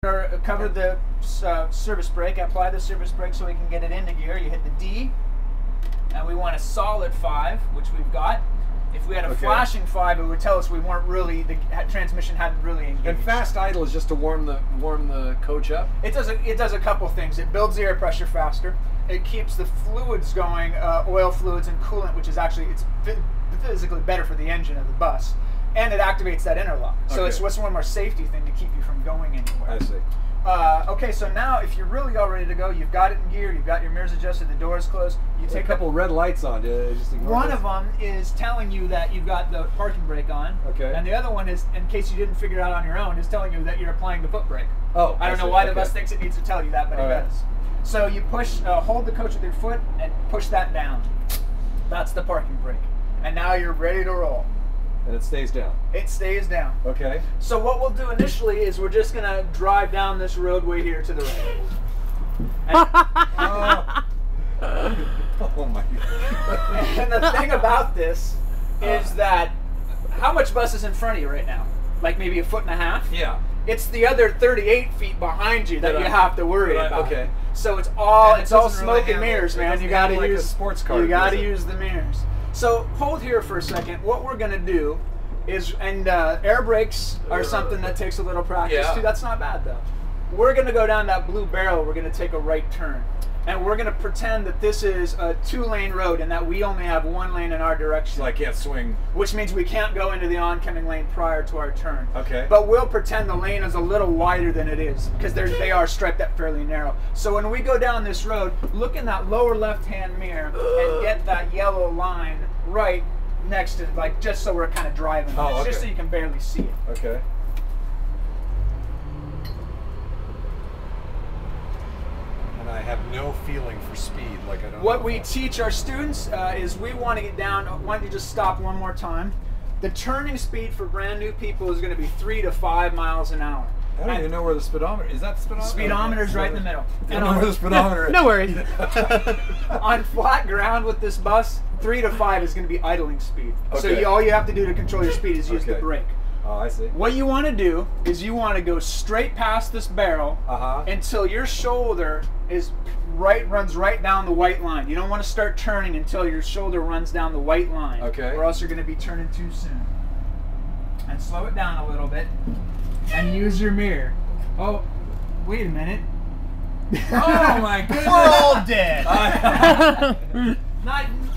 Covered the service brake, apply the service brake so we can get it into gear. You hit the D, and we want a solid 5, which we've got. If we had a flashing 5, it would tell us we weren't really, the transmission hadn't really engaged. And fast idle is just to warm the coach up? It does a couple things. It builds the air pressure faster. It keeps the fluids going, oil fluids and coolant, which is actually, it's physically better for the engine of the bus. And it activates that interlock. So it's one more safety thing to keep you from going anywhere. I see. Okay, so now if you're really all ready to go, you've got it in gear, you've got your mirrors adjusted, the doors closed. You take a couple red lights on. One of them is telling you that you've got the parking brake on. Okay. And the other one is, in case you didn't figure it out on your own, is telling you that you're applying the foot brake. Oh, I don't know why the bus thinks it needs to tell you that, but it does. So you push, hold the coach with your foot and push that down. That's the parking brake. And now you're ready to roll. And it stays down. It stays down. Okay. So what we'll do initially is we're just going to drive down this roadway here to the right. Oh my God. And the thing about this is that how much bus is in front of you right now? Like maybe 1.5 feet? Yeah. It's the other 38 feet behind you that you have to worry about. Okay. So it's all smoke really and mirrors, man. You got to use a sports car. You got to use the mirrors. So hold here for a second. What we're going to do is, and air brakes are something that takes a little practice too. That's not bad though. We're going to go down that blue barrel. We're going to take a right turn. And we're going to pretend that this is a 2-lane road and that we only have 1 lane in our direction. So I can't swing. Which means we can't go into the oncoming lane prior to our turn. Okay. But we'll pretend the lane is a little wider than it is because they are striped up fairly narrow. So when we go down this road, look in that lower left-hand mirror and get that yellow line right next to, like, just so we're kind of driving. Just so you can barely see it. Okay. I have no feeling for speed, like I don't. What we teach our students is we want to get down. Why don't you just stop one more time? The turning speed for brand new people is going to be 3 to 5 miles an hour. I don't even know where the speedometer is. That the speedometer? Speedometer's right in the middle. I don't know where the speedometer is. No worries. On flat ground with this bus, 3 to 5 is going to be idling speed. Okay. So all you have to do to control your speed is use the brake. Oh, I see. What you want to do is you want to go straight past this barrel until your shoulder runs right down the white line. You don't want to start turning until your shoulder runs down the white line. Okay. Or else you're going to be turning too soon. And slow it down a little bit. And use your mirror. Oh, wait a minute. Oh my goodness. We're all dead.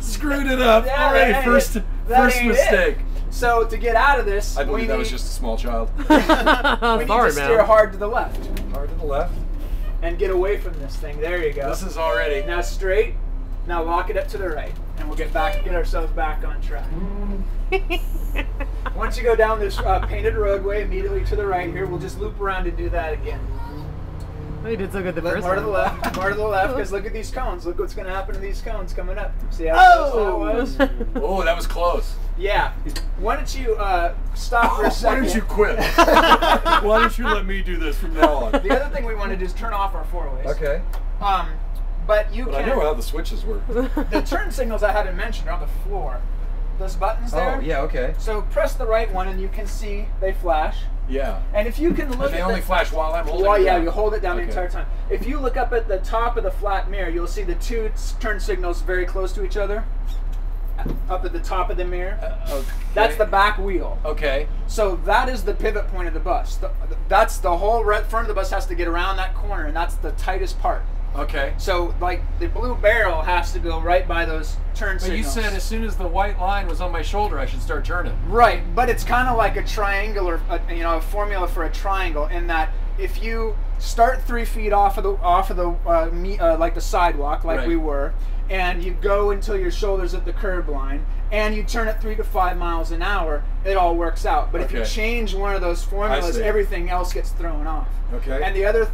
Screwed it up already. First mistake. So to get out of this, I believe that was just a small child. we need to steer hard to the left. Hard to the left. And get away from this thing. There you go. This is already. Now straight. Now lock it up to the right. And we'll get ourselves back on track. Once you go down this painted roadway immediately to the right here, we'll just loop around and do that again. Well, you did so good the first More time. to the left, more to the left, because look at these cones. Look what's going to happen to these cones coming up. See how close that was? Oh, that was close. Yeah. Why don't you stop for a second? Why don't you quit? Why don't you let me do this from now on? The other thing we want to do is turn off our 4-ways. Okay. But I know how the switches work. The turn signals I haven't mentioned are on the floor. Those buttons there? Oh, yeah, okay. So press the right one and you can see they flash. Yeah. And if you can look they only flash while I'm holding it yeah, down. you hold it down the entire time. If you look up at the top of the flat mirror, you'll see the 2 turn signals very close to each other. Up at the top of the mirror. Okay. That's the back wheel. Okay. So that is the pivot point of the bus. That's the whole front of the bus has to get around that corner, and that's the tightest part. Okay. So, like, the blue barrel has to go right by those turn signals. But you said as soon as the white line was on my shoulder, I should start turning. Right, but it's kind of like a triangular, a formula for a triangle, in that if you start 3 feet off of the like the sidewalk, like we were, and you go until your shoulder's at the curb line, and you turn it 3 to 5 miles an hour, it all works out. But if you change one of those formulas, everything else gets thrown off. Okay. And the other